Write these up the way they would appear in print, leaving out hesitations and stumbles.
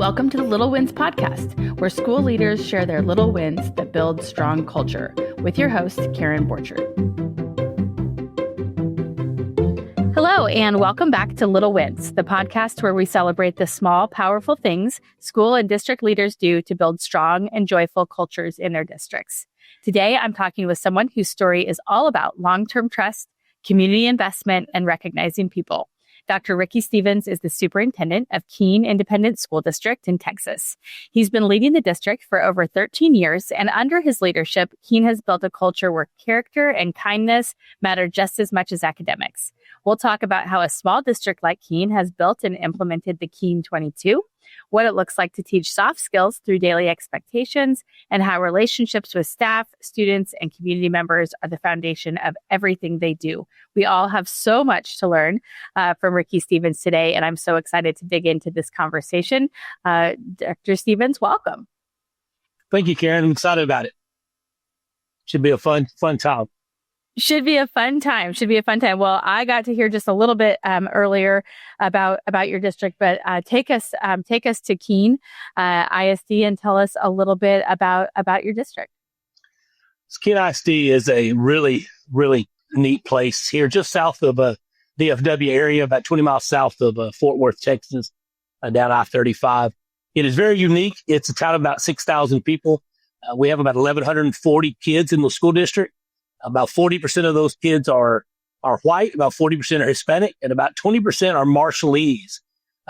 Welcome to the Little Wins podcast, where school leaders share their little wins that build strong culture, with your host, Karen Borchert. Hello, and welcome back to Little Wins, the podcast where we celebrate the small, powerful things school and district leaders do to build strong and joyful cultures in their districts. Today, I'm talking with someone whose story is all about long-term trust, community investment, and recognizing people. Dr. Ricky Stevens is the superintendent of Keene Independent School District in Texas. He's been leading the district for over 13 years, and under his leadership, Keene has built a culture where character and kindness matter just as much as academics. We'll talk about how a small district like Keene has built and implemented the Keene 22, what it looks like to teach soft skills through daily expectations, and how relationships with staff, students, and community members are the foundation of everything they do. We all have so much to learn from Ricky Stevens today, and I'm so excited to dig into this conversation. Dr. Stevens, welcome. Thank you, Karen. I'm excited about it. Should be a fun time. Should be a fun time. Well, I got to hear just a little bit earlier about your district, but take us to Keene ISD and tell us a little bit about your district. Keene ISD is a really, really neat place here, just south of DFW area, about 20 miles south of Fort Worth, Texas, down I-35. It is very unique. It's a town of about 6,000 people. We have about 1,140 kids in the school district. About 40% of those kids are white, about 40% are Hispanic, and about 20% are Marshallese.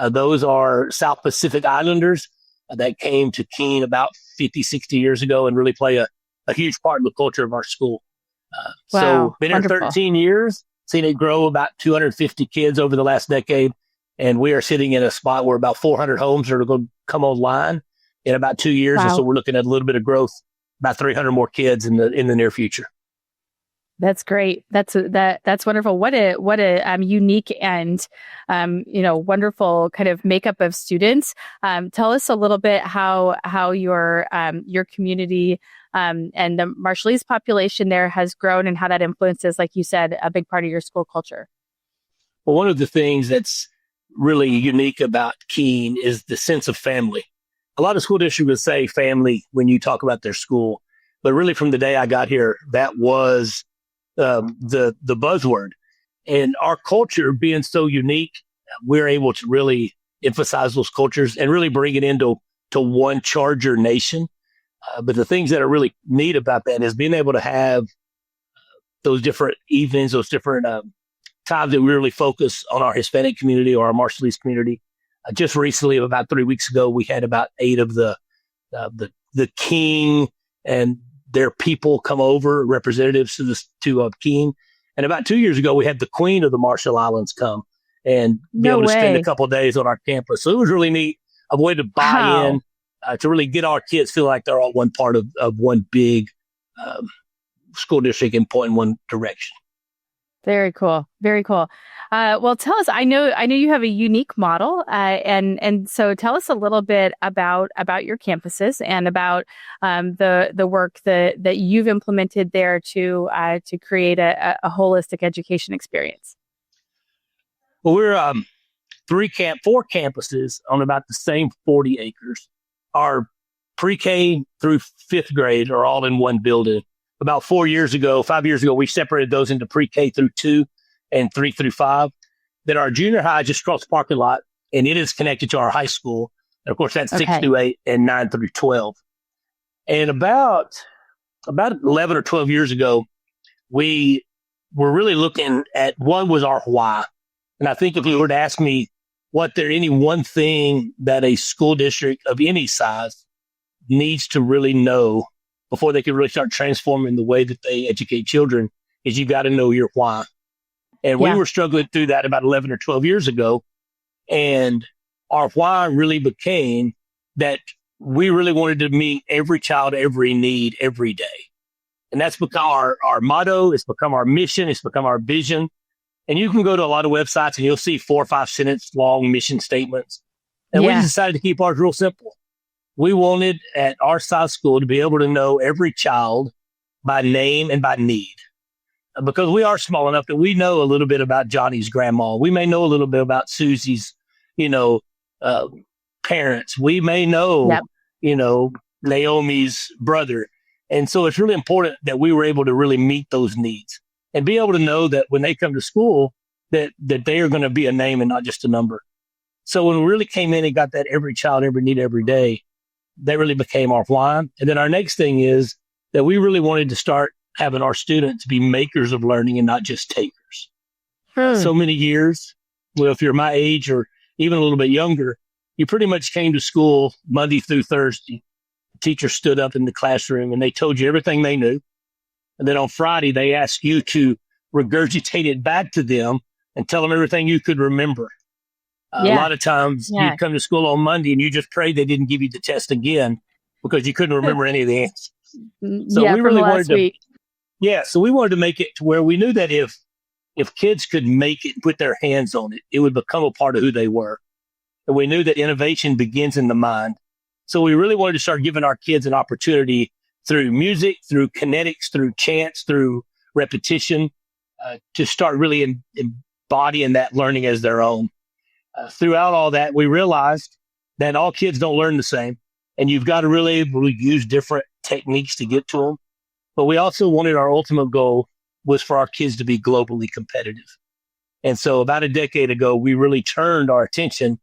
Those are South Pacific Islanders that came to Keene about 50, 60 years ago and really play a huge part in the culture of our school. Wow, so been wonderful. here 13 years, seen it grow about 250 kids over the last decade, and we are sitting in a spot where about 400 homes are going to come online in about 2 years, Wow. and so we're looking at a little bit of growth, about 300 more kids in the near future. That's great. That's wonderful. What a unique and wonderful kind of makeup of students. Tell us a little bit how your community and the Marshallese population there has grown and how that influences, like you said, a big part of your school culture. Well, one of the things that's really unique about Keene is the sense of family. A lot of school districts would say family when you talk about their school, but really from the day I got here, that was the buzzword. And our culture being so unique, we're able to really emphasize those cultures and really bring it into one Charger nation. But the things that are really neat about that is being able to have those different evenings, those different times that we really focus on our Hispanic community or our Marshallese community. Just recently, about 3 weeks ago, we had about 8 of the king and their people come over, representatives to Keene. And about 2 years ago, we had the queen of the Marshall Islands come and be able to spend a couple of days on our campus. So it was really neat, a way to buy in, to really get our kids feel like they're all one part of one big school district and point in one direction. Very cool. Very cool. Well, tell us, I know you have a unique model, and so tell us a little bit about your campuses and about the work that you've implemented there to create a holistic education experience. Well, we're 4 campuses on about the same 40 acres. Our pre-K through 5th grade are all in one building. About 5 years ago, we separated those into pre-K through 2 and 3 through 5. Then our junior high just across the parking lot, and it is connected to our high school. And of course, that's 6 through 8 and 9 through 12. And about 11 or 12 years ago, we were really looking at one was our why. And I think if you were to ask me, any one thing that a school district of any size needs to really know before they can really start transforming the way that they educate children, is you got to know your why. And we were struggling through that about 11 or 12 years ago. And our why really became that we really wanted to meet every child, every need, every day. And that's become our motto. It's become our mission. It's become our vision. And you can go to a lot of websites and you'll see 4 or 5 sentence long mission statements. And we decided to keep ours real simple. We wanted at our size school to be able to know every child by name and by need. Because we are small enough that we know a little bit about Johnny's grandma. We may know a little bit about Susie's, parents. We may know, Yep. Naomi's brother. And so it's really important that we were able to really meet those needs and be able to know that when they come to school, that they are going to be a name and not just a number. So when we really came in and got that every child, every need, every day, that really became our why. And then our next thing is that we really wanted to start having our students be makers of learning and not just takers. So many years, well, if you're my age or even a little bit younger, you pretty much came to school Monday through Thursday. The teacher stood up in the classroom and they told you everything they knew. And then on Friday, they asked you to regurgitate it back to them and tell them everything you could remember. A lot of times you'd come to school on Monday and you just prayed they didn't give you the test again because you couldn't remember any of the answers. So we really wanted to, so we wanted to make it to where we knew that if kids could make it, put their hands on it, it would become a part of who they were. And we knew that innovation begins in the mind. So we really wanted to start giving our kids an opportunity through music, through kinetics, through chants, through repetition, to start really embodying that learning as their own. Throughout all that, we realized that all kids don't learn the same, and you've got to really use different techniques to get to them. But we also wanted our ultimate goal was for our kids to be globally competitive. And so about a decade ago, we really turned our attention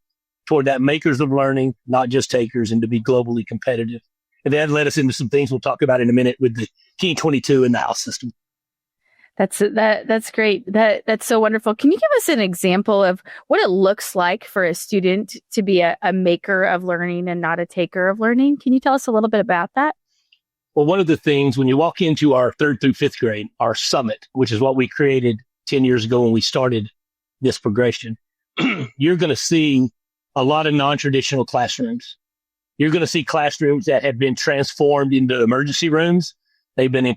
toward that makers of learning, not just takers, and to be globally competitive. And that led us into some things we'll talk about in a minute with the Keene 22 and the house system. That's great. That's so wonderful. Can you give us an example of what it looks like for a student to be a maker of learning and not a taker of learning? Can you tell us a little bit about that? Well, one of the things when you walk into our 3rd through 5th grade, our summit, which is what we created 10 years ago when we started this progression, you're going to see a lot of non-traditional classrooms. You're going to see classrooms that have been transformed into emergency rooms. They've been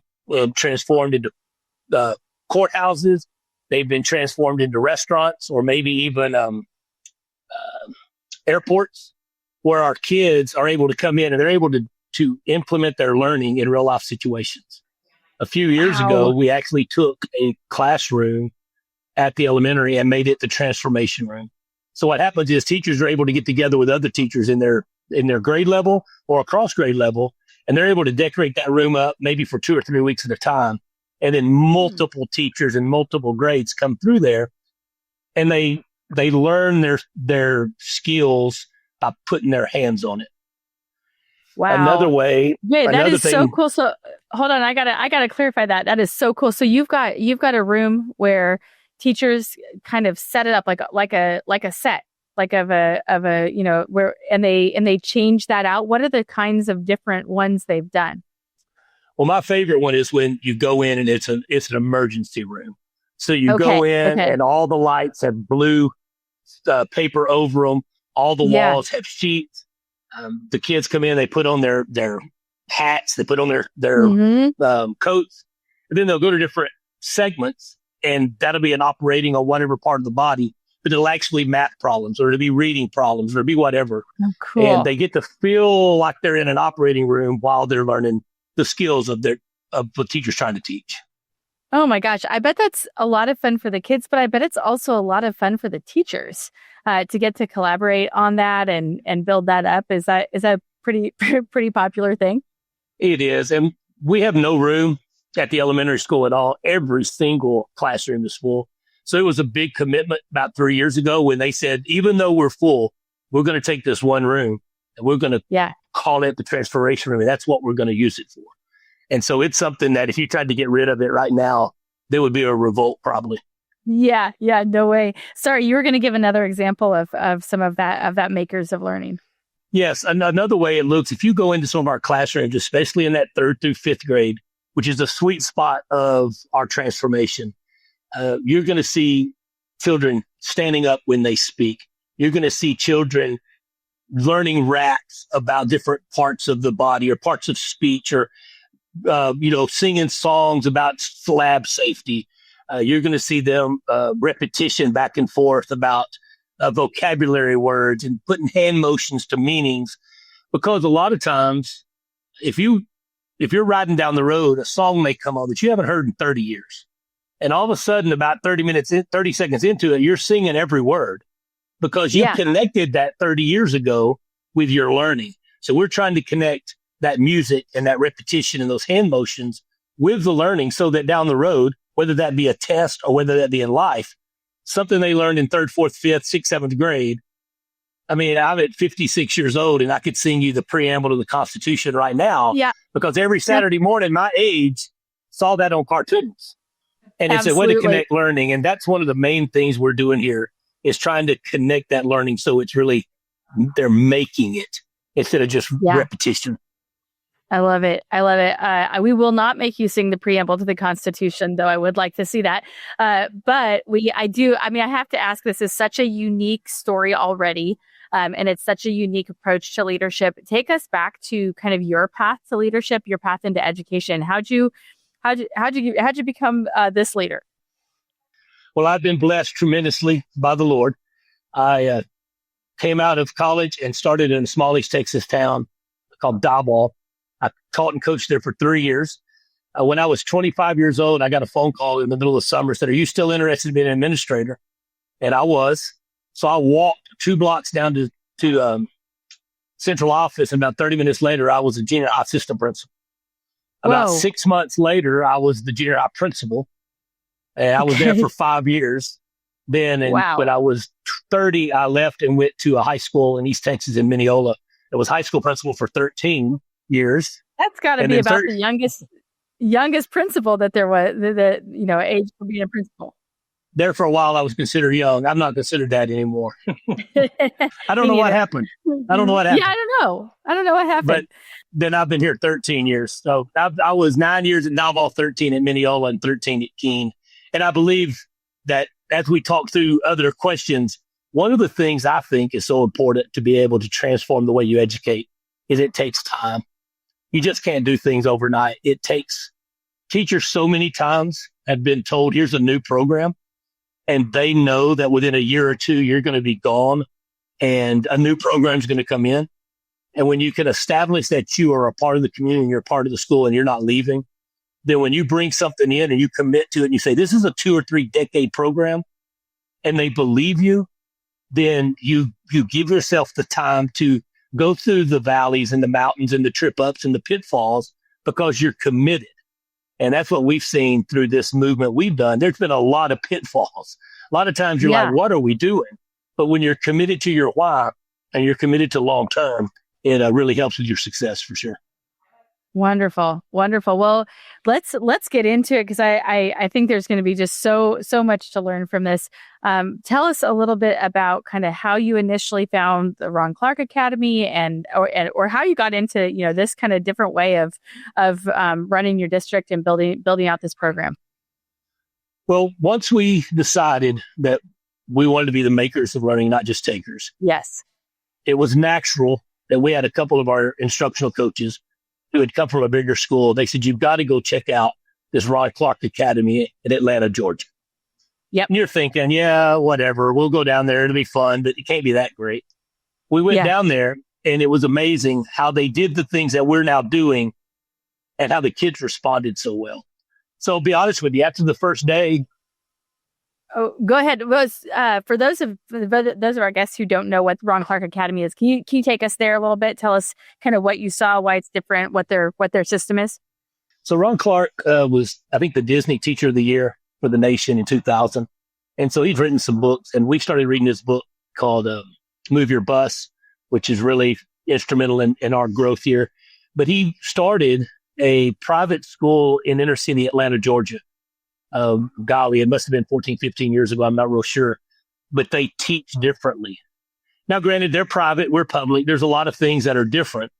transformed into courthouses. They've been transformed into restaurants or maybe even airports, where our kids are able to come in and they're able to implement their learning in real life situations. A few years ago, we actually took a classroom at the elementary and made it the transformation room. So what happens is teachers are able to get together with other teachers in their grade level or across grade level, and they're able to decorate that room up maybe for 2 or 3 weeks at a time. And then multiple teachers and multiple grades come through there, and they learn their skills by putting their hands on it. Wow. Another way. Yeah, that is so cool. So hold on, I gotta clarify that. That is so cool. So you've got a room where teachers kind of set it up like a set, like of a where and they change that out. What are the kinds of different ones they've done? Well, my favorite one is when you go in and it's an emergency room. So you go in and all the lights have blue paper over them. All the walls have sheets. The kids come in, they put on their hats, they put on their coats, and then they'll go to different segments, and that'll be an operating on whatever part of the body, but it'll actually math problems, or it'll be reading problems, or it'll be whatever. Oh, cool. And they get to feel like they're in an operating room while they're learning the skills of the teacher's trying to teach. Oh my gosh. I bet that's a lot of fun for the kids, but I bet it's also a lot of fun for the teachers to get to collaborate on that and build that up. Is that pretty popular thing? It is. And we have no room at the elementary school at all. Every single classroom is full. So it was a big commitment about 3 years ago when they said, even though we're full, we're going to take this one room and we're going to call it the transformation room. And that's what we're going to use it for. And so it's something that if you tried to get rid of it right now, there would be a revolt probably. Yeah, no way. Sorry, you were going to give another example of some of that makers of learning. Yes, another way it looks, if you go into some of our classrooms, especially in that 3rd through 5th grade, which is a sweet spot of our transformation, you're going to see children standing up when they speak. You're going to see children learning raps about different parts of the body or parts of speech, or singing songs about lab safety. You're going to see them repetition back and forth about vocabulary words and putting hand motions to meanings. Because a lot of times, if you're riding down the road, a song may come on that you haven't heard in 30 years. And all of a sudden, about 30 seconds into it, you're singing every word because you connected that 30 years ago with your learning. So we're trying to connect that music and that repetition and those hand motions with the learning so that down the road, whether that be a test or whether that be in life, something they learned in third, fourth, fifth, sixth, seventh grade. I mean, I'm at 56 years old and I could sing you the preamble to the Constitution right now because every Saturday morning, my age saw that on cartoons. And it's a way to connect learning. And that's one of the main things we're doing here is trying to connect that learning so it's really, they're making it instead of just repetition. I love it. I love it. We will not make you sing the preamble to the Constitution, though I would like to see that. But I have to ask, this is such a unique story already. And it's such a unique approach to leadership. Take us back to kind of your path to leadership, your path into education. How'd you become this leader? Well, I've been blessed tremendously by the Lord. I came out of college and started in a small East Texas town called Diboll. I taught and coached there for 3 years. When I was 25 years old, I got a phone call in the middle of summer, said, "Are you still interested in being an administrator?" And I was. So I walked 2 blocks down to central office, and about 30 minutes later, I was a junior high assistant principal. About 6 months later, I was the junior high principal, and I was there for 5 years. Then, when I was 30, I left and went to a high school in East Texas in Mineola. I was high school principal for 13 years. That's got to be about the youngest principal that there was, age for being a principal. There for a while, I was considered young. I'm not considered that anymore. I don't know what happened. Yeah, I don't know. I don't know what happened. But then I've been here 13 years. So I was 9 years at Diboll, 13 at Mineola, and 13 at Keene. And I believe that as we talk through other questions, one of the things I think is so important to be able to transform the way you educate is it takes time. You just can't do things overnight. It takes teachers so many times have been told, here's a new program. And they know that within a year or two, you're going to be gone and a new program is going to come in. And when you can establish that you are a part of the community, you're a part of the school and you're not leaving, then when you bring something in and you commit to it and you say, this is a 2 or 3 decade program and they believe you, then you give yourself the time to go through the valleys and the mountains and the trip ups and the pitfalls because you're committed. And that's what we've seen through this movement we've done. There's been a lot of pitfalls. A lot of times you're like, what are we doing? But when you're committed to your why and you're committed to long term, it really helps with your success for sure. Wonderful. Wonderful. Well, let's get into it because I think there's going to be just so much to learn from this. Tell us a little bit about kind of how you initially found the Ron Clark Academy or how you got into, this kind of different way of running your district and building out this program. Well, once we decided that we wanted to be the makers of learning, not just takers. Yes. It was natural that we had a couple of our instructional coaches who had come from a bigger school. They said, you've got to go check out this Ron Clark Academy in Atlanta, Georgia. Yep. And you're thinking, yeah, whatever. We'll go down there. It'll be fun, but it can't be that great. We went down there and it was amazing how they did the things that we're now doing and how the kids responded so well. So I'll be honest with you, after the first day. Oh, go ahead. For those of our guests who don't know what Ron Clark Academy is, can you take us there a little bit? Tell us kind of what you saw, why it's different, what their system is. So Ron Clark was, I think, the Disney Teacher of the Year for the nation in 2000. And so he's written some books, and we started reading this book called Move Your Bus, which is really instrumental in our growth here. But he started a private school in inner city Atlanta, Georgia. Golly, it must have been 14, 15 years ago. I'm not real sure, but they teach differently. Now, granted, they're private, we're public. There's a lot of things that are different,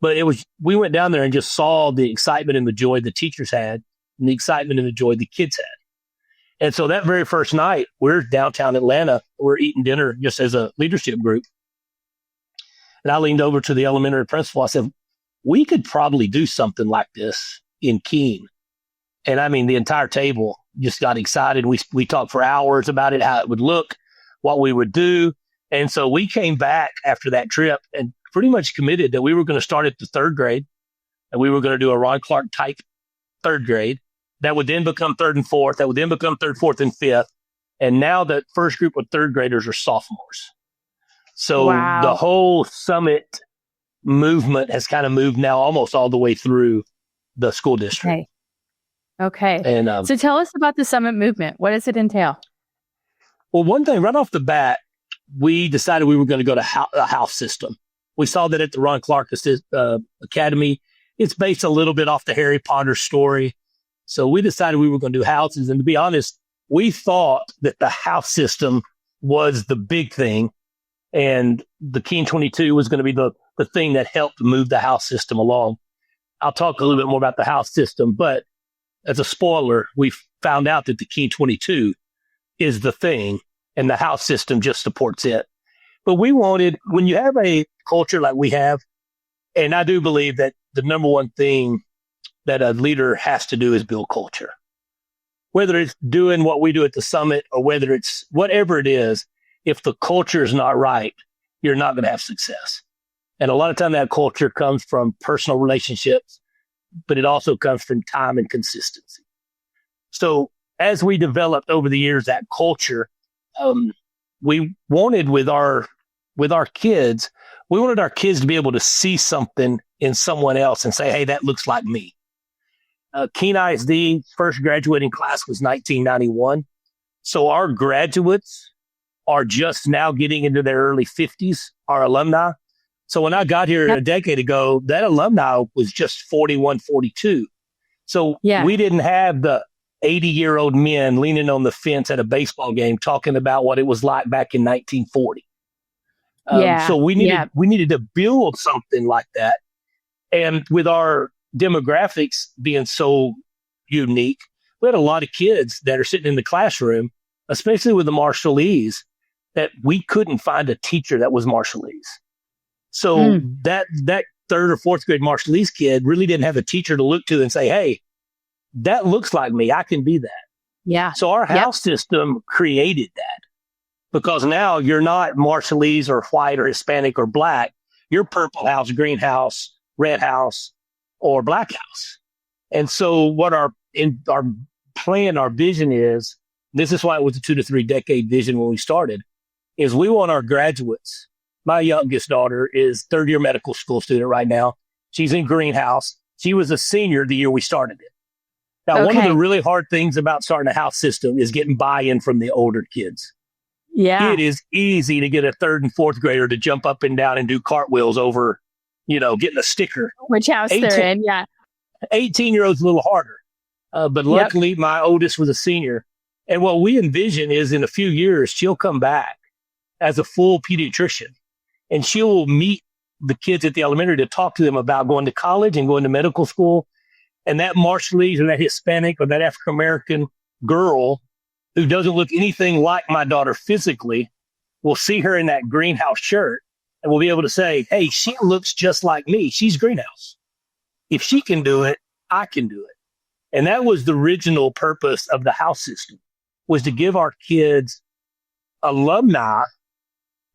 but we went down there and just saw the excitement and the joy the teachers had and the excitement and the joy the kids had. And so that very first night, we're downtown Atlanta. We're eating dinner just as a leadership group. And I leaned over to the elementary principal. I said, we could probably do something like this in Keene. And I mean, the entire table just got excited. We talked for hours about it, how it would look, what we would do. And so we came back after that trip and pretty much committed that we were going to start at the 3rd grade and we were going to do a Ron Clark type 3rd grade. That would then become 3rd and 4th. That would then become 3rd, 4th, and 5th. And now the first group of 3rd graders are sophomores. So the Wow. whole summit movement has kind of moved now almost all the way through the school district. Okay. Okay. And So tell us about the summit movement. What does it entail? well, one thing right off the bat, we decided we were going to go to a house system. We saw that at the Ron Clark Academy. It's based a little bit off the Harry Potter story. So we decided we were going to do houses. And to be honest, we thought that the house system was the big thing. And the Keene 22 was going to be the thing that helped move the house system along. I'll talk a little bit more about the house system, but as a spoiler, we found out that the Keene 22 is the thing and the house system just supports it. But we wanted, when you have a culture like we have, and I do believe that the number one thing that a leader has to do is build culture. Whether it's doing what we do at the summit or whether it's whatever it is, if the culture is not right, you're not going to have success. And a lot of time that culture comes from personal relationships, but it also comes from time and consistency. So as we developed over the years that culture, we wanted with our kids, we wanted our kids to be able to see something in someone else and say, hey, that looks like me. Keene ISD first graduating class was 1991. So our graduates are just now getting into their early 50s, our alumni. So when I got here a decade ago, that alumni was just 41, 42. So we didn't have the 80-year-old men leaning on the fence at a baseball game talking about what it was like back in 1940. So we needed to build something like that. And with our demographics being so unique, we had a lot of kids that are sitting in the classroom, especially with the Marshallese, that we couldn't find a teacher that was Marshallese. So that third or fourth grade Marshallese kid really didn't have a teacher to look to and say, hey, that looks like me. I can be that. Yeah. So our house system created that because now you're not Marshallese or white or Hispanic or black. You're purple house, green house, red house, or black house. And so what our plan, our vision is, this is why it was a 2 to 3 decade vision when we started, is we want our graduates. My youngest daughter is third year medical school student right now. She's in greenhouse. She was a senior the year we started it. Now, one of the really hard things about starting a house system is getting buy-in from the older kids. Yeah. It is easy to get a third and fourth grader to jump up and down and do cartwheels over, getting a sticker. Which house they're in, 18-year-olds a little harder. But luckily, my oldest was a senior. And what we envision is in a few years, she'll come back as a full pediatrician. And she will meet the kids at the elementary to talk to them about going to college and going to medical school. And that Marshallese or that Hispanic or that African-American girl who doesn't look anything like my daughter physically will see her in that greenhouse shirt and will be able to say, hey, she looks just like me. She's greenhouse. If she can do it, I can do it. And that was the original purpose of the house system, was to give our kids alumni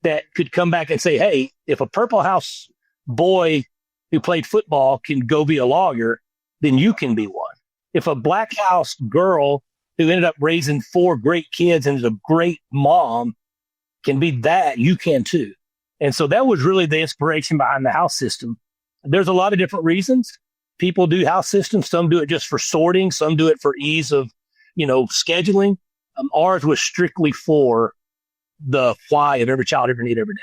that could come back and say, hey, if a Purple House boy who played football can go be a lawyer, then you can be one. If a Black House girl who ended up raising 4 great kids and is a great mom can be that, you can too. And so that was really the inspiration behind the house system. There's a lot of different reasons people do house systems. Some do it just for sorting. Some do it for ease of, scheduling. Ours was strictly for the why of every child, every need, every day.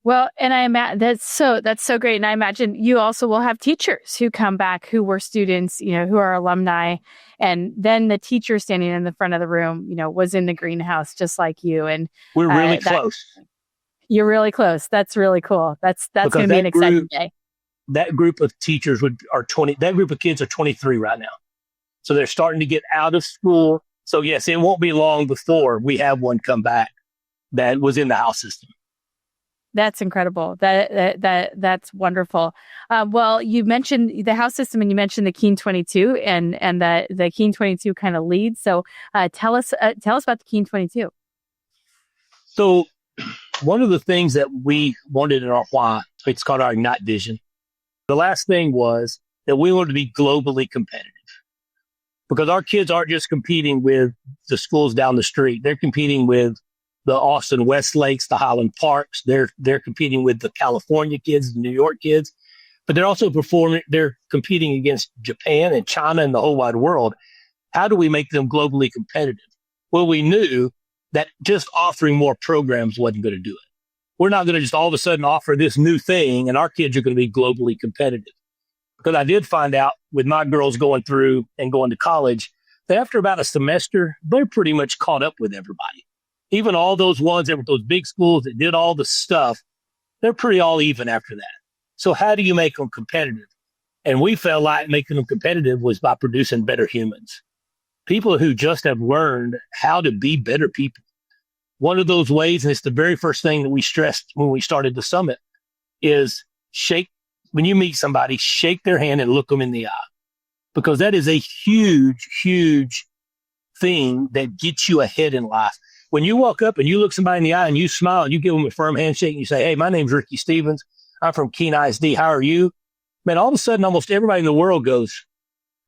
Well, and I imagine that's so great. And I imagine you also will have teachers who come back who were students, who are alumni. And then the teacher standing in the front of the room, was in the greenhouse just like you. And we're really close. You're really close. That's really cool. That's going to be an exciting day. That group of teachers that group of kids are 23 right now. So they're starting to get out of school. So yes, it won't be long before we have one come back that was in the house system. That's incredible. That's wonderful. Well, you mentioned the house system and you mentioned the Keene 22 and the Keene 22 kind of leads. So tell us about the Keene 22. So one of the things that we wanted in our why, it's called our Ignite vision. The last thing was that we wanted to be globally competitive because our kids aren't just competing with the schools down the street. They're competing with the Austin Westlakes, the Highland Parks. They're competing with the California kids, the New York kids, but they're also they're competing against Japan and China and the whole wide world. How do we make them globally competitive? Well, we knew that just offering more programs wasn't going to do it. We're not going to just all of a sudden offer this new thing and our kids are going to be globally competitive. Because I did find out with my girls going through and going to college that after about a semester, they're pretty much caught up with everybody. Even all those ones that were those big schools that did all the stuff, they're pretty all even after that. So how do you make them competitive? And we felt like making them competitive was by producing better humans. People who just have learned how to be better people. One of those ways, and it's the very first thing that we stressed when we started the summit, is when you meet somebody, shake their hand and look them in the eye. Because that is a huge, huge thing that gets you ahead in life. When you walk up and you look somebody in the eye and you smile and you give them a firm handshake and you say, hey, my name's Ricky Stevens. I'm from Keene ISD. How are you? Man, all of a sudden, almost everybody in the world goes,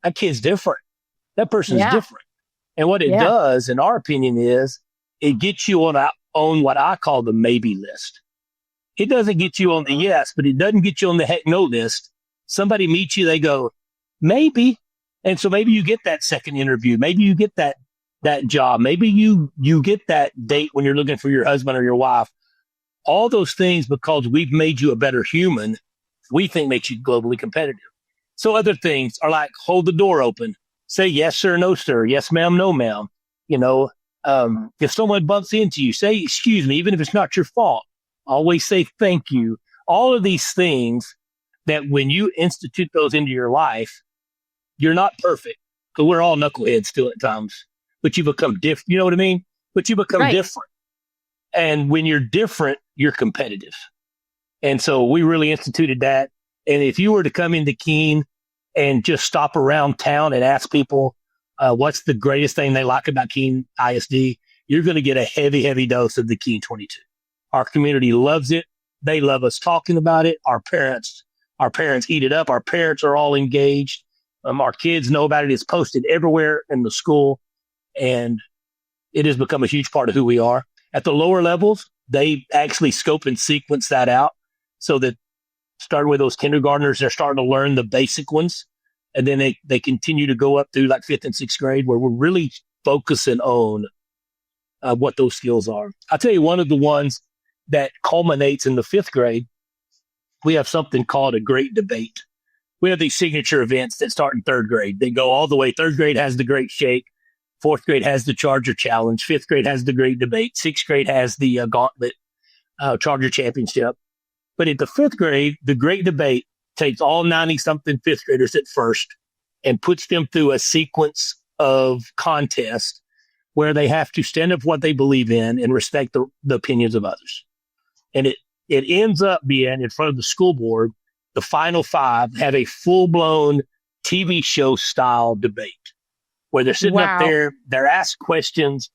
that kid's different. That person's different. And what it does, in our opinion, is it gets you on what I call the maybe list. It doesn't get you on the yes, but it doesn't get you on the heck no list. Somebody meets you, they go, maybe. And so maybe you get that second interview. Maybe you get that job. Maybe you get that date when you're looking for your husband or your wife. All those things, because we've made you a better human, we think makes you globally competitive. So other things are like, hold the door open. Say yes, sir, no, sir. Yes, ma'am, no, ma'am. If someone bumps into you, say, excuse me, even if it's not your fault. Always say thank you. All of these things that when you institute those into your life, you're not perfect, because we're all knuckleheads still at times, but you become different. You know what I mean? But you become different. And when you're different, you're competitive. And so we really instituted that. And if you were to come into Keene and just stop around town and ask people, what's the greatest thing they like about Keene ISD, you're going to get a heavy, heavy dose of the Keene 22. Our community loves it. They love us talking about it. Our parents eat it up. Our parents are all engaged. Our kids know about it. It's posted everywhere in the school, and it has become a huge part of who we are. At the lower levels, they actually scope and sequence that out so that starting with those kindergartners, they're starting to learn the basic ones. And then they continue to go up through like 5th and 6th grade, where we're really focusing on what those skills are. I'll tell you one of the ones that culminates in the 5th grade. We have something called a great debate. We have these signature events that start in 3rd grade. They go all the way. 3rd grade has the Great Shake. 4th grade has the Charger Challenge. 5th grade has the Great Debate. 6th grade has the Gauntlet Charger Championship. But at the 5th grade, the Great Debate takes all 90-something 5th graders at first and puts them through a sequence of contests where they have to stand up for what they believe in and respect the opinions of others. And it ends up being in front of the school board. The final 5 have a full-blown TV show style debate where they're sitting up there, they're asked questions.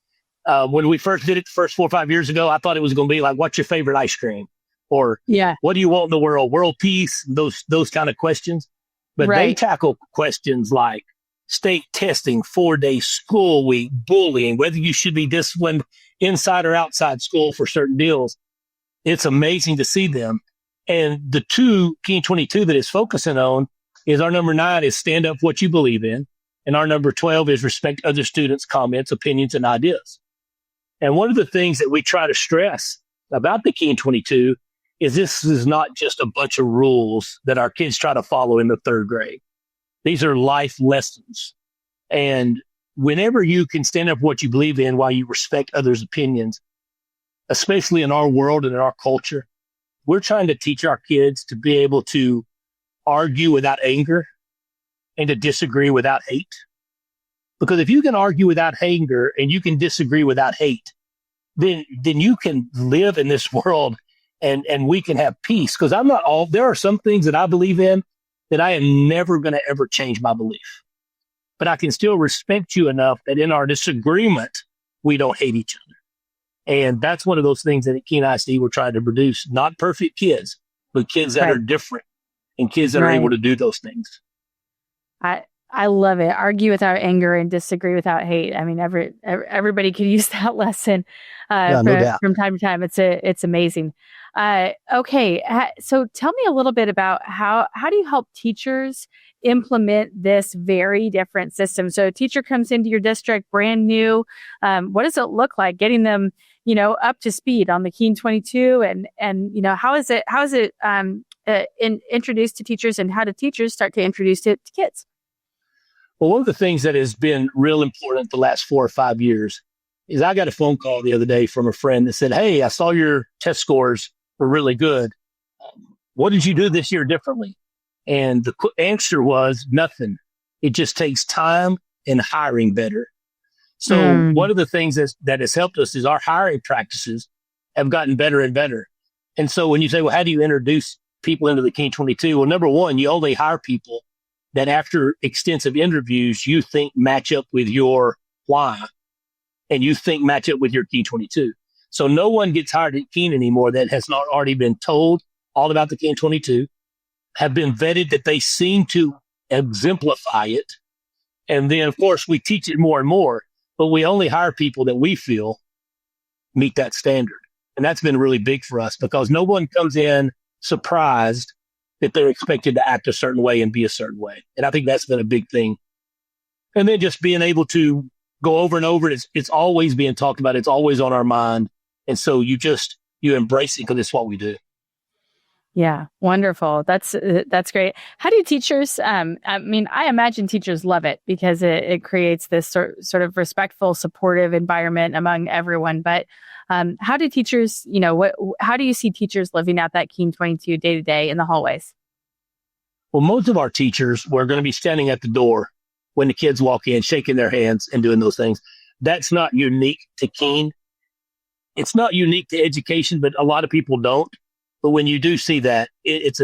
When we first did it, the first 4 or 5 years ago, I thought it was going to be like, what's your favorite ice cream? Or what do you want in the world? World peace? Those kind of questions. But they tackle questions like state testing, 4-day school week, bullying, whether you should be disciplined inside or outside school for certain deals. It's amazing to see them. And the 2 Keene 22 that is focusing on is our number 9 is stand up for what you believe in. And our number 12 is respect other students' comments, opinions, and ideas. And one of the things that we try to stress about the Keene 22 is this is not just a bunch of rules that our kids try to follow in the 3rd grade. These are life lessons. And whenever you can stand up for what you believe in while you respect others' opinions, especially in our world and in our culture, we're trying to teach our kids to be able to argue without anger and to disagree without hate. Because if you can argue without anger and you can disagree without hate, then you can live in this world and we can have peace. Because there are some things that I believe in that I am never going to ever change my belief. But I can still respect you enough that in our disagreement, we don't hate each other. And that's one of those things that at Keene ISD we're trying to produce, not perfect kids, but kids that are different and kids that are able to do those things. I I love it. Argue without anger and disagree without hate. I mean, everybody could use that lesson Yeah, no doubt. from time to time. It's amazing. Okay, so tell me a little bit about how do you help teachers implement this very different system? So a teacher comes into your district brand new. What does it look like getting them, up to speed on the Keene 22, and how is it introduced to teachers, and how do teachers start to introduce it to kids? Well, one of the things that has been real important the last 4 or 5 years is I got a phone call the other day from a friend that said, "Hey, I saw your test scores were really good. What did you do this year differently?" And the answer was nothing. It just takes time and hiring better. So one of the things that has helped us is our hiring practices have gotten better and better. And so when you say, well, how do you introduce people into the Keene 22? Well, number one, you only hire people that after extensive interviews, you think match up with your why, and you think match up with your Keene 22. So no one gets hired at Keene anymore that has not already been told all about the Keene 22, have been vetted that they seem to exemplify it. And then, of course, we teach it more and more, but we only hire people that we feel meet that standard. And that's been really big for us because no one comes in surprised that they're expected to act a certain way and be a certain way. And I think that's been a big thing. And then just being able to go over and over, it's always being talked about. It's always on our mind. And so you embrace it because it's what we do. Yeah, wonderful. That's great. How do teachers, I imagine teachers love it because it creates this sort of respectful, supportive environment among everyone. But how do teachers, how do you see teachers living out that Keene 22 day to day in the hallways? Well, most of our teachers were going to be standing at the door when the kids walk in, shaking their hands and doing those things. That's not unique to Keene. It's not unique to education, but a lot of people don't. But when you do see that, it's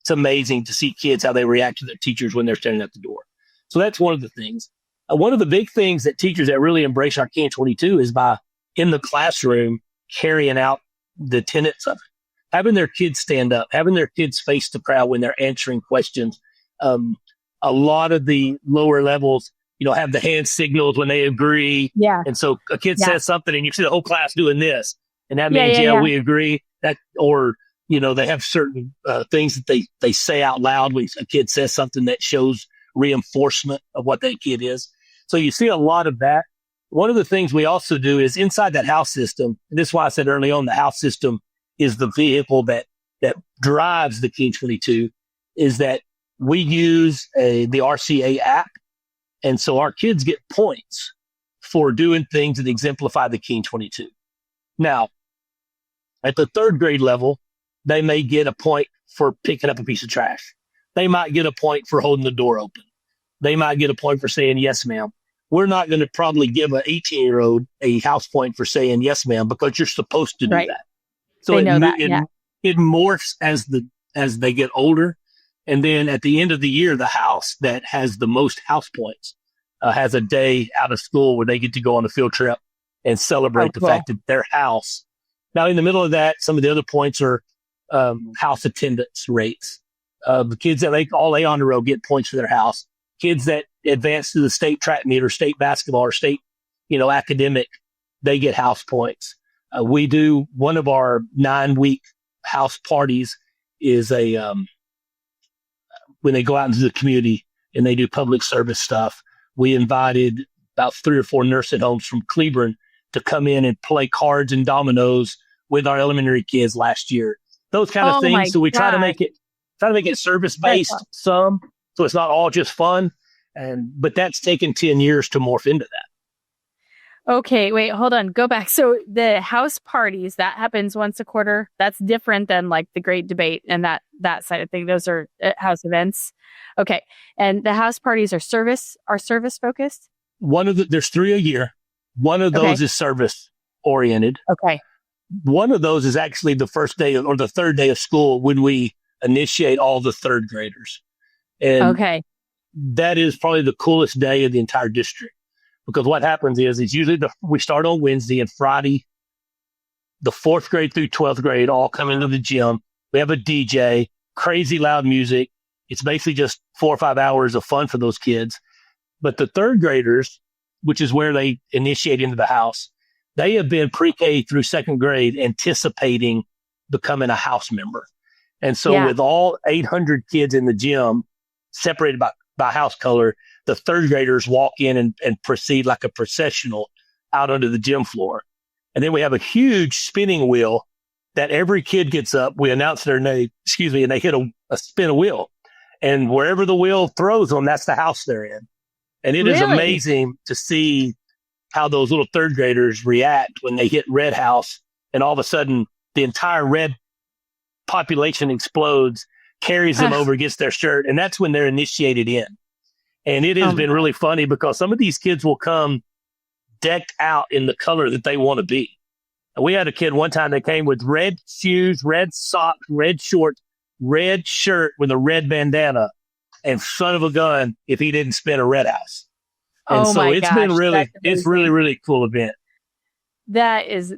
amazing to see kids, how they react to their teachers when they're standing at the door. So that's one of the things. One of the big things that teachers that really embrace our Keene 22 is by in the classroom carrying out the tenets of it, having their kids stand up, having their kids face the crowd when they're answering questions. A lot of the lower levels, have the hand signals when they agree. Yeah. And so a kid says something and you see the whole class doing this. And that means, we agree. That, or, they have certain things that they say out loud when a kid says something that shows reinforcement of what that kid is. So you see a lot of that. One of the things we also do is inside that house system, and this is why I said early on, the house system is the vehicle that drives the Keene 22, is that we use the RCA app. And so our kids get points for doing things that exemplify the Keene 22. Now, at the third grade level, they may get a point for picking up a piece of trash. They might get a point for holding the door open. They might get a point for saying, yes, ma'am. We're not going to probably give an 18-year-old a house point for saying, yes, ma'am, because you're supposed to do that. So it morphs as they get older. And then at the end of the year, the house that has the most house points has a day out of school where they get to go on a field trip and celebrate the fact that their house. Now, in the middle of that, some of the other points are house attendance rates. The kids that make all A on the row get points for their house. Kids that advance to the state track meet or state basketball or state, academic, they get house points. We do one of our 9-week house parties is when they go out into the community and they do public service stuff. We invited about 3 or 4 nursing homes from Cleburne to come in and play cards and dominoes with our elementary kids last year. Those kind of things. So we try to make it service based some, so it's not all just fun. But that's taken 10 years to morph into that. Okay, wait, hold on. Go back. So the house parties, that happens once a quarter. That's different than like the great debate and that side of thing. Those are house events. Okay. And the house parties are service focused? There's 3 a year. One of those is service oriented. Okay. One of those is actually the first day or the third day of school when we initiate all the third graders. And that is probably the coolest day of the entire district, because what happens is it's usually we start on Wednesday, and Friday, the 4th grade through 12th grade all come into the gym. We have a DJ, crazy loud music. It's basically just 4 or 5 hours of fun for those kids. But the third graders, which is where they initiate into the house, they have been pre-K through second grade anticipating becoming a house member. And so with all 800 kids in the gym separated by house color, the third graders walk in and proceed like a processional out onto the gym floor. And then we have a huge spinning wheel that every kid gets up. We announce their name, and they hit a spin a wheel. And wherever the wheel throws them, that's the house they're in. And it is amazing to see how those little third graders react when they hit red house, and all of a sudden the entire red population explodes, carries them over, gets their shirt, and that's when they're initiated in. And it has been really funny because some of these kids will come decked out in the color that they want to be. And we had a kid one time that came with red shoes, red socks, red shorts, red shirt with a red bandana, and son of a gun if he didn't spin a red house. And so it's been really, really cool event. That is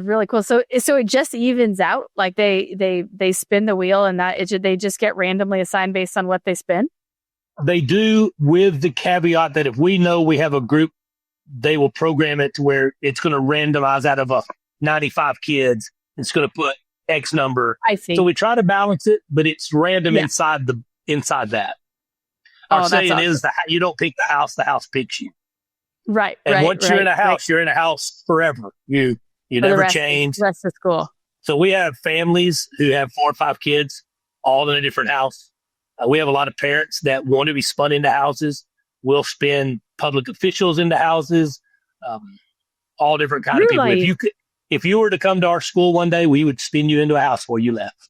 really cool. So it just evens out, like they spin the wheel, and they just get randomly assigned based on what they spin. They do, with the caveat that if we know we have a group, they will program it to where it's going to randomize out of 95 kids. It's going to put X number. I see. So we try to balance it, but it's random inside that. Our saying is that you don't pick the house picks you. Right. And once you're in a house, you're in a house forever. You never change. The rest of school. So we have families who have 4 or 5 kids, all in a different house. We have a lot of parents that want to be spun into houses. We'll spin public officials into houses, all different kind of people. If you were to come to our school one day, we would spin you into a house where you left.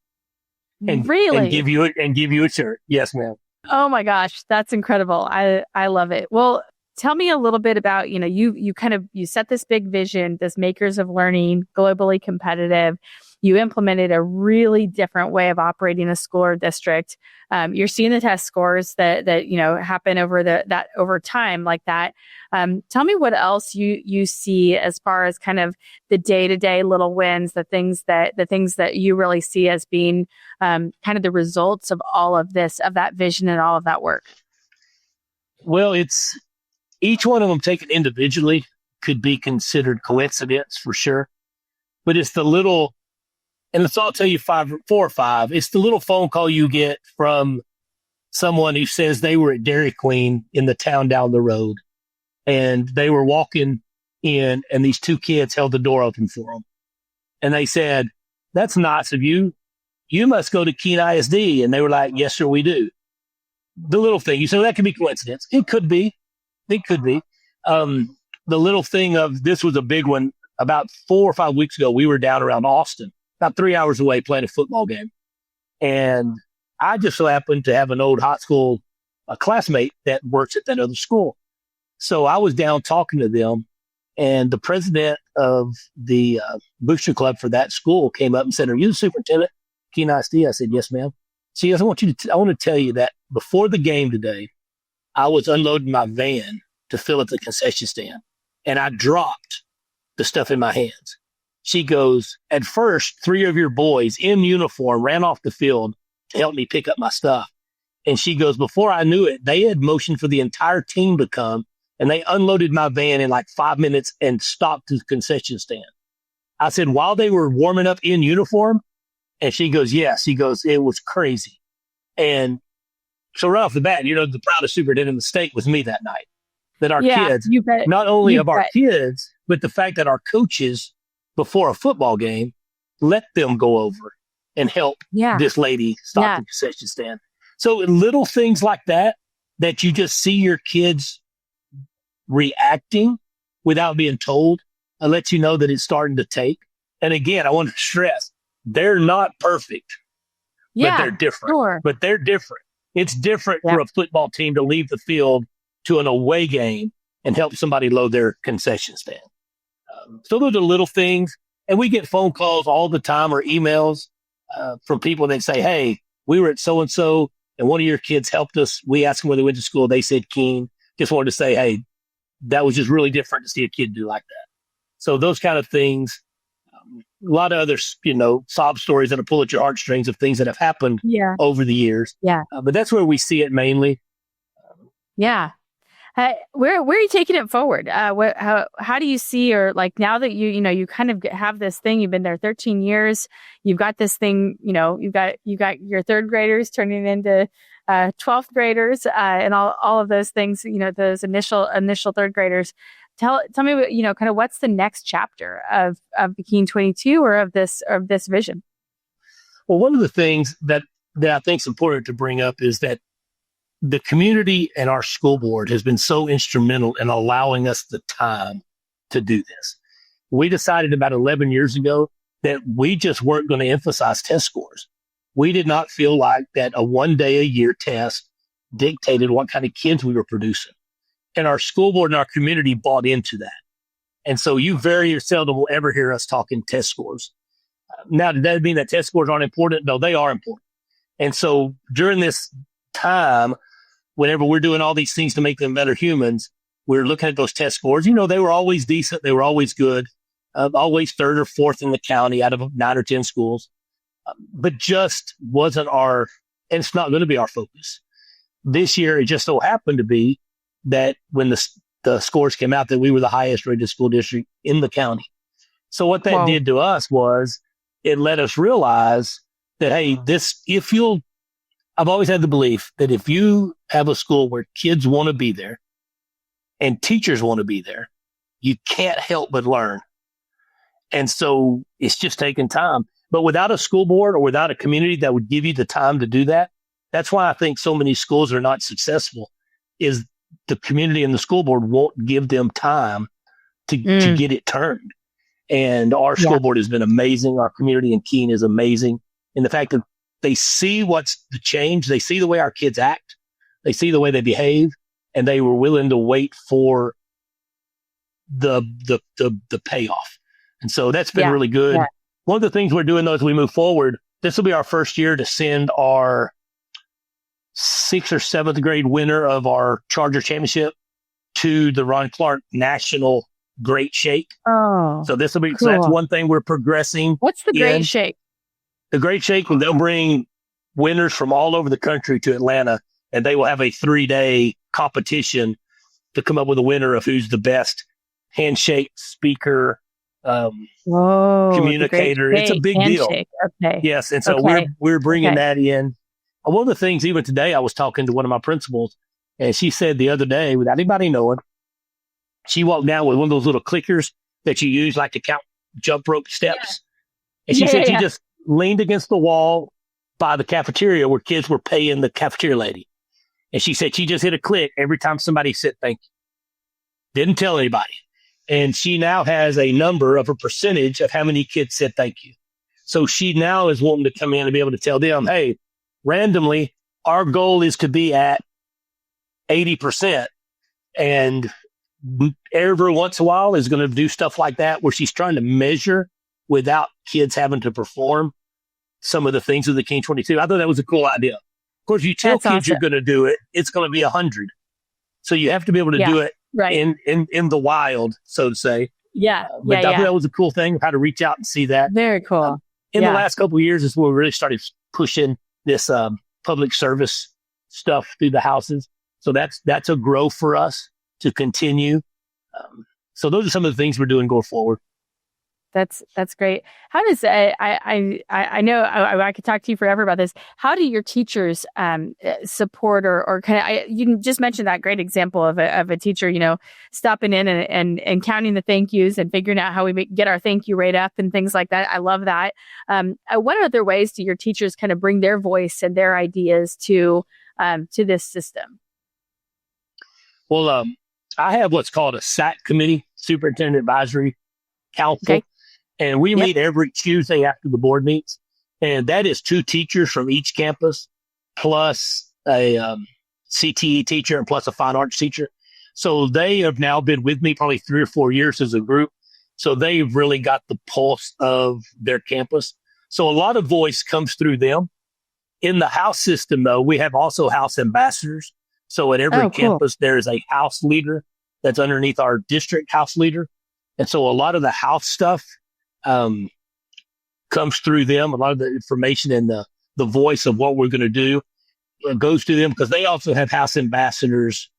And give you a shirt. Yes, ma'am. Oh my gosh, that's incredible. I love it. Well, tell me a little bit about, you set this big vision, this makers of learning, globally competitive. You implemented a really different way of operating a school or district. You're seeing the test scores that happen over time like that. Tell me what else you see as far as kind of the day-to-day little wins, the things that you really see as being kind of the results of all of this, of that vision and all of that work. Well, it's each one of them taken individually could be considered coincidence for sure, but it's the little. And I'll tell you 4 or 5. It's the little phone call you get from someone who says they were at Dairy Queen in the town down the road, and they were walking in, and these 2 kids held the door open for them. And they said, "That's nice of you. You must go to Keene ISD." And they were like, "Yes, sir, we do." The little thing, you say, well, that could be coincidence. It could be. The little thing of this was a big one. About 4 or 5 weeks ago, we were down around Austin, about 3 hours away, playing a football game. And I just so happened to have an old high school classmate that works at that other school. So I was down talking to them, and the president of the booster club for that school came up and said, "Are you the superintendent, Keene ISD?" I said, "Yes, ma'am." See, I want to tell you that before the game today, I was unloading my van to fill up the concession stand, and I dropped the stuff in my hands. She goes, "At first, 3 of your boys in uniform ran off the field to help me pick up my stuff." And she goes, "Before I knew it, they had motioned for the entire team to come, and they unloaded my van in like 5 minutes and stopped the concession stand." I said, "While they were warming up in uniform?" And she goes, "Yes." He goes, "It was crazy." And so right off the bat, the proudest superintendent in the state was me that night. That our kids, not only of our kids, but the fact that our coaches before a football game, let them go over and help this lady stop the concession stand. So little things like that you just see your kids reacting without being told, lets you know that it's starting to take. And again, I want to stress, they're not perfect, but they're different. Sure. But they're different. It's different for a football team to leave the field to an away game and help somebody load their concession stand. So those are little things. And we get phone calls all the time or emails from people that say, "Hey, we were at so-and-so and one of your kids helped us. We asked them where they went to school. They said Keene. Just wanted to say, hey, that was just really different to see a kid do like that." So those kind of things lot of other, sob stories that'll pull at your heartstrings of things that have happened Yeah. over the years. Yeah. But that's where we see it mainly. Yeah. Where are you taking it forward? How do you see, or like now that you kind of have this thing, you've been there 13 years, you've got this thing, you've got your third graders turning into 12th graders, and all of those things, those initial third graders. Tell me, kind of what's the next chapter of the Keene 22 or of this vision? Well, one of the things that I think is important to bring up is that the community and our school board has been so instrumental in allowing us the time to do this. We decided about 11 years ago that we just weren't going to emphasize test scores. We did not feel like that a 1 day a year test dictated what kind of kids we were producing. And our school board and our community bought into that. And so you very seldom will ever hear us talking test scores. Now, does that mean that test scores aren't important? No, they are important. And so during this time, whenever we're doing all these things to make them better humans, we're looking at those test scores. They were always decent. They were always good, always third or fourth in the county out of 9 or 10 schools, but just wasn't and it's not going to be our focus. This year, it just so happened to be that when the scores came out that we were the highest rated school district in the county. So what that did to us was it let us realize that, hey, I've always had the belief that if you have a school where kids want to be there and teachers want to be there, you can't help but learn. And so it's just taking time. But without a school board or without a community that would give you the time to do that, that's why I think so many schools are not successful, is the community and the school board won't give them time to get it turned. And our school board has been amazing. Our community in Keene is amazing. And the fact that they see what's the change. They see the way our kids act. They see the way they behave, and they were willing to wait for the payoff. And so that's been really good. Yeah. One of the things we're doing though, as we move forward, this will be our first year to send our 6th or 7th grade winner of our Charger Championship to the Ron Clark National Great Shake. Oh, so this will be, cool. So that's one thing we're progressing. What's the Great Shake? The Great Shake, they'll bring winners from all over the country to Atlanta, and they will have a 3-day competition to come up with a winner of who's the best handshake speaker, communicator. It's a big deal. Okay. Yes, and so we're bringing that in. One of the things, even today, I was talking to one of my principals, and she said the other day, without anybody knowing, she walked down with one of those little clickers that you use like to count jump rope steps. Yeah. And she said she just leaned against the wall by the cafeteria where kids were paying the cafeteria lady. And she said she just hit a click every time somebody said thank you. Didn't tell anybody. And she now has a number of a percentage of how many kids said thank you. So she now is wanting to come in and be able to tell them, hey, randomly, our goal is to be at 80%. And every once in a while is going to do stuff like that where she's trying to measure without kids having to perform some of the things of the Keene 22. I thought that was a cool idea. Of course, you tell kids you're going to do it, it's going to be 100. So you have to be able to do it in the wild, so to say. Yeah. But I thought that was a cool thing, how to reach out and see that. Very cool. In the last couple of years is where we really started pushing this public service stuff through the houses. So that's a growth for us to continue. So those are some of the things we're doing going forward. That's great. How does I know I could talk to you forever about this. How do your teachers support or kind of? You just mentioned that great example of a teacher, stopping in and counting the thank yous and figuring out how we get our thank you rate up and things like that. I love that. What other ways do your teachers kind of bring their voice and their ideas to this system? Well, I have what's called a SAC committee, Superintendent Advisory Council. Okay. And we meet every Tuesday after the board meets. And that is 2 teachers from each campus, plus a CTE teacher and plus a fine arts teacher. So they have now been with me probably 3 or 4 years as a group. So they've really got the pulse of their campus. So a lot of voice comes through them. In the house system, though, we have also house ambassadors. So at every campus, there is a house leader that's underneath our district house leader. And so a lot of the house stuff, comes through them. A lot of the information and the voice of what we're going to do goes to them, because they also have house ambassadors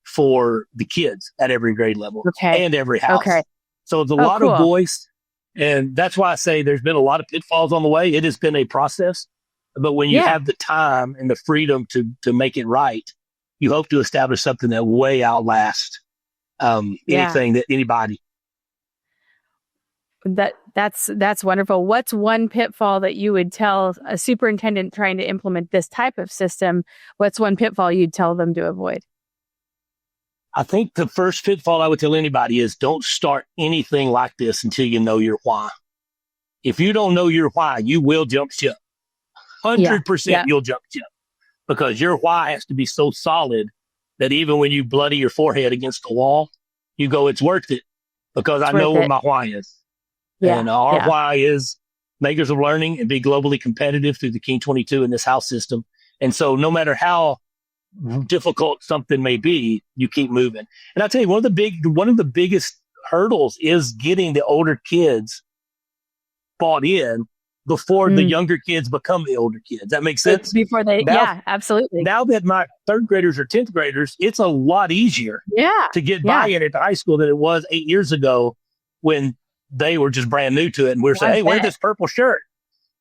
for the kids at every grade level and every house. Okay. So it's a lot of voice. And that's why I say there's been a lot of pitfalls on the way. It has been a process. But when you have the time and the freedom to make it right, you hope to establish something that way outlasts anything that anybody. That's wonderful. What's one pitfall that you would tell a superintendent trying to implement this type of system? What's one pitfall you'd tell them to avoid? I think the first pitfall I would tell anybody is don't start anything like this until you know your why. If you don't know your why, you will jump ship. 100% you'll jump ship, because your why has to be so solid that even when you bloody your forehead against the wall, you go, it's worth it, because I know where my why is. And our why is makers of learning and be globally competitive through the Keene 22 in this house system. And so no matter how difficult something may be, you keep moving. And I'll tell you, one of the biggest hurdles is getting the older kids bought in before the younger kids become the older kids. That makes sense? Before they, absolutely. Now that my 3rd graders or 10th graders, it's a lot easier to get buy-in at the high school than it was 8 years ago when they were just brand new to it. And we're saying, hey, wear this purple shirt.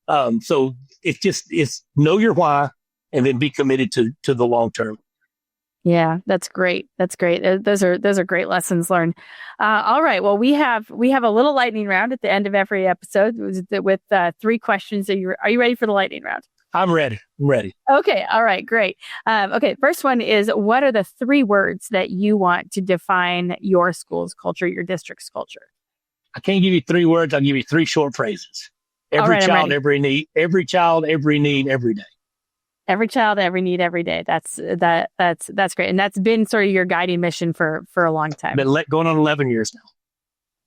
So it's know your why and then be committed to the long term. Yeah, that's great. That's great. Those are great lessons learned. All right. Well, we have a little lightning round at the end of every episode with 3 questions. Are you ready for the lightning round? I'm ready. Okay. All right. Great. Okay. First one is, what are the 3 words that you want to define your school's culture, your district's culture? I can't give you 3 words. I'll give you 3 short phrases. Every child, every need. Every child, every need, every day. Every child, every need, every day. That's great. And that's been sort of your guiding mission for a long time. Been going on 11 years now.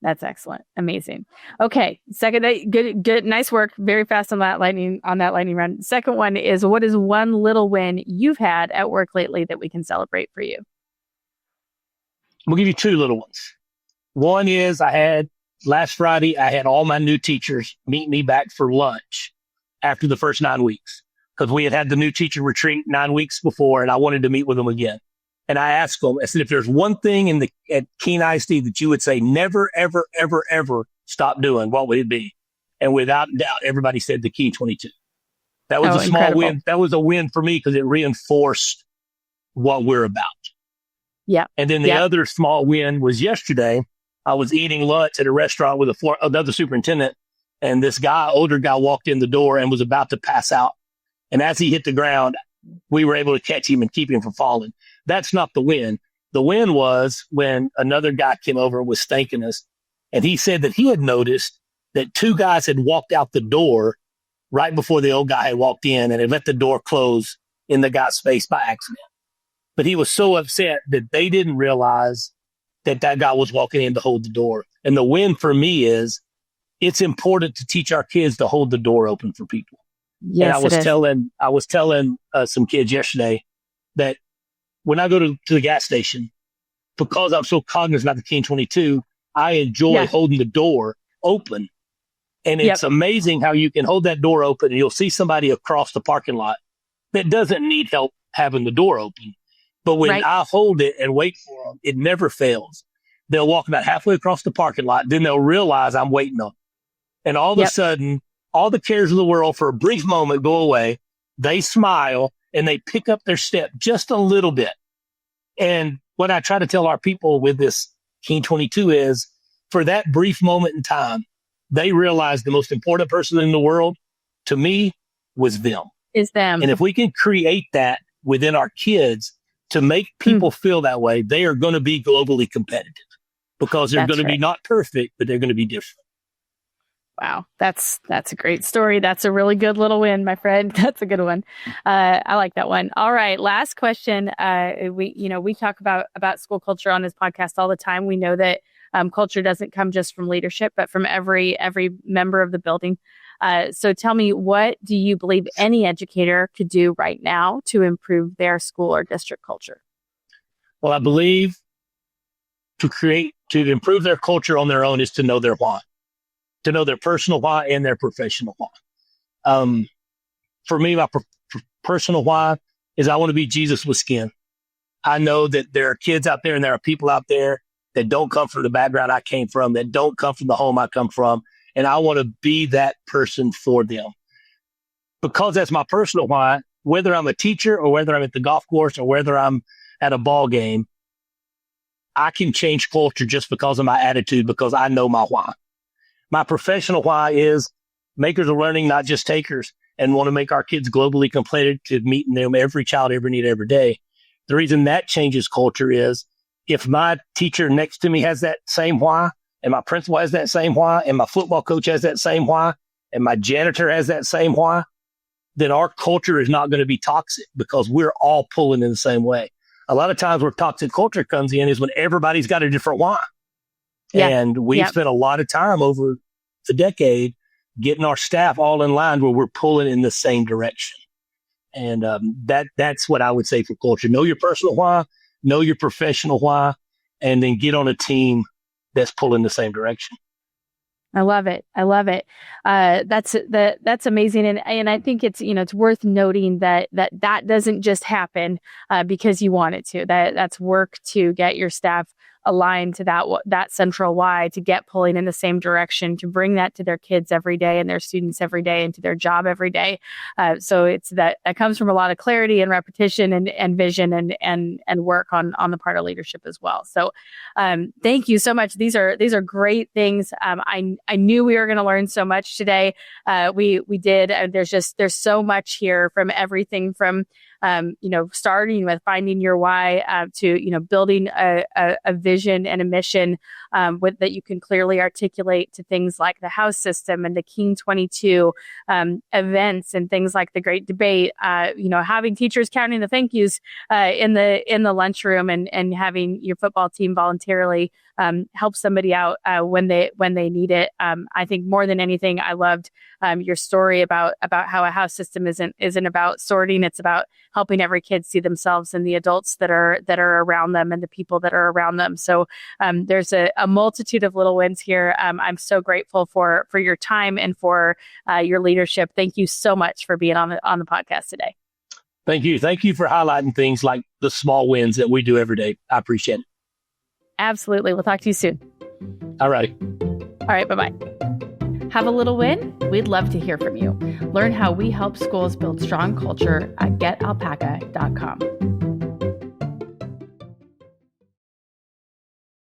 That's excellent. Amazing. Okay. Second, good. Nice work. Very fast on that lightning round. Second one is, what is one little win you've had at work lately that we can celebrate for you? We'll give you 2 little ones. One is last Friday, I had all my new teachers meet me back for lunch after the first 9 weeks, because we had the new teacher retreat 9 weeks before, and I wanted to meet with them again. And I asked them, I said, if there's one thing at Keene ISD that you would say never, ever, ever, ever stop doing, what would it be? And without doubt, everybody said the Keene 22. That was a small win. That was a win for me because it reinforced what we're about. Yeah. And then the other small win was yesterday. I was eating lunch at a restaurant with another superintendent, and this older guy walked in the door and was about to pass out. And as he hit the ground, we were able to catch him and keep him from falling. That's not the win. The win was when another guy came over and was thanking us, and he said that he had noticed that 2 guys had walked out the door right before the old guy had walked in, and had let the door close in the guy's face by accident. But he was so upset that they didn't realize that guy was walking in to hold the door. And the win for me is it's important to teach our kids to hold the door open for people. Yes, and I was telling some kids yesterday that when I go to the gas station, because I'm so cognizant about the Keene 22, I enjoy holding the door open. And it's amazing how you can hold that door open and you'll see somebody across the parking lot that doesn't need help having the door open. But when I hold it and wait for them, it never fails. They'll walk about halfway across the parking lot. Then they'll realize I'm waiting on them. And all of a sudden, all the cares of the world for a brief moment go away. They smile and they pick up their step just a little bit. And what I try to tell our people with this Keene 22 is, for that brief moment in time, they realized the most important person in the world to me was them. Is them. And if we can create that within our kids to make people feel that way, they are going to be globally competitive, because they're going to be not perfect, but they're going to be different. Wow. That's a great story. That's a really good little win, my friend. That's a good one. I like that one. All right. Last question. We talk about school culture on this podcast all the time. We know that culture doesn't come just from leadership, but from every member of the building. So tell me, what do you believe any educator could do right now to improve their school or district culture? Well, I believe to improve their culture on their own is to know their why. to know their personal why and their professional why. For me, my personal why is I want to be Jesus with skin. I know that there are kids out there and there are people out there that don't come from the background I came from, that don't come from the home I come from. And I want to be that person for them. Because that's my personal why, whether I'm a teacher or whether I'm at the golf course or whether I'm at a ball game, I can change culture just because of my attitude, because I know my why. My professional why is makers of learning, not just takers, and want to make our kids globally competitive, meeting them every child every need every day. The reason that changes culture is if my teacher next to me has that same why, and my principal has that same why, and my football coach has that same why, and my janitor has that same why, then our culture is not going to be toxic because we're all pulling in the same way. A lot of times where toxic culture comes in is when everybody's got a different why. Yeah. And we've spent a lot of time over the decade getting our staff all in line where we're pulling in the same direction. And that's what I would say for culture. Know your personal why, know your professional why, and then get on a team that's pulling the same direction. I love it. I love it. That's amazing. And I think it's, it's worth noting that doesn't just happen because you want it to. That's work to get your staff aligned to that central why, to get pulling in the same direction, to bring that to their kids every day and their students every day and to their job every day. So it's that comes from a lot of clarity and repetition and vision and work on the part of leadership as well. So thank you so much. These are great things. I knew we were going to learn so much today. We did. There's so much here, from everything from starting with finding your why to, building a vision and a mission that you can clearly articulate, to things like the house system and the Keene 22 events and things like the Great Debate, having teachers counting the thank yous in the lunchroom and having your football team voluntarily help somebody out when they need it. I think more than anything, I loved your story about how a house system isn't about sorting. It's about helping every kid see themselves and the adults that are around them and the people that are around them. So there's a multitude of little wins here. I'm so grateful for your time and for your leadership. Thank you so much for being on the podcast today. Thank you. Thank you for highlighting things like the small wins that we do every day. I appreciate it. Absolutely. We'll talk to you soon. All right. All right. Bye-bye. Have a little win? We'd love to hear from you. Learn how we help schools build strong culture at getalpaca.com.